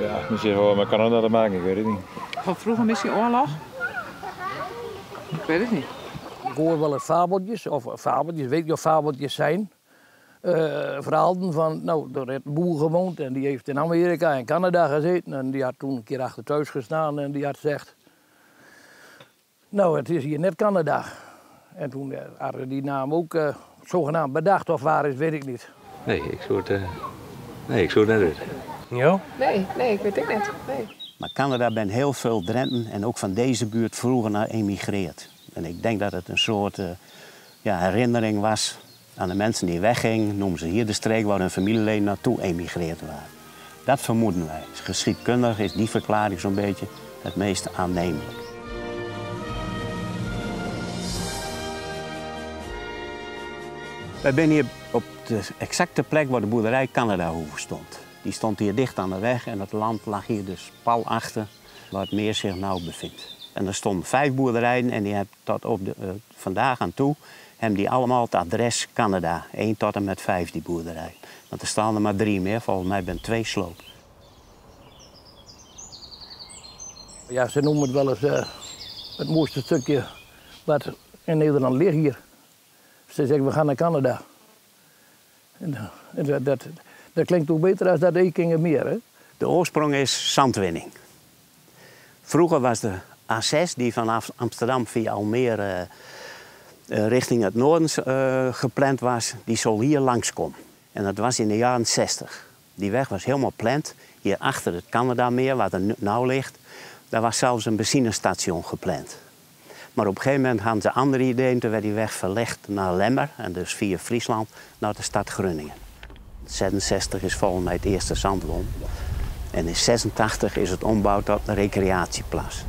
Ja, misschien gewoon met Canada te maken, ik weet het niet. Van vroeger misschien oorlog? Ik weet het niet. Ik hoor wel eens fabeltjes, weet je of fabeltjes zijn. Verhalen van, nou, er heeft een boer gewoond en die heeft in Amerika en Canada gezeten. En die had toen een keer achter thuis gestaan en die had gezegd, nou, het is hier net Canada. En toen hadden die naam ook zogenaamd bedacht, of waar is, weet ik niet. Nee, ik zou het net weten. Ja? Nee, ik weet het niet. Nee. Maar Canada ben heel veel Drenten en ook van deze buurt vroeger naar emigreerd. En ik denk dat het een soort herinnering was aan de mensen die weggingen. Noemen ze hier de streek waar hun familieleden naartoe emigreerd waren. Dat vermoeden wij. Geschiedkundig is die verklaring zo'n beetje het meest aannemelijk. Wij zijn hier op de exacte plek waar de boerderij Canadahoeve stond. Die stond hier dicht aan de weg en het land lag hier dus pal achter waar het meer zich nou bevindt. En er stonden 5 boerderijen en die hebben tot op vandaag aan toe hebben die allemaal het adres Canada. 1 tot en met 5 die boerderij. Want er staan er maar 3 meer, volgens mij ben 2 sloop. Ja, ze noemen het wel eens het mooiste stukje wat in Nederland ligt hier. Ze zeggen, we gaan naar Canada. En dat klinkt ook beter als dat Ekingermeer, hè? De oorsprong is zandwinning. Vroeger was de A6 die vanaf Amsterdam via Almere richting het noorden gepland was, die zal hier langskomen. En dat was in de jaren 60. Die weg was helemaal plant. Hier achter het Canadameer, waar het nou ligt, daar was zelfs een benzinestation gepland. Maar op een gegeven moment hadden ze andere ideeën, toen werd die weg verlegd naar Lemmer en dus via Friesland naar de stad Groningen. In 66 is volgens mij het eerste zandwon. En in 86 is het ombouwd tot een recreatieplaats.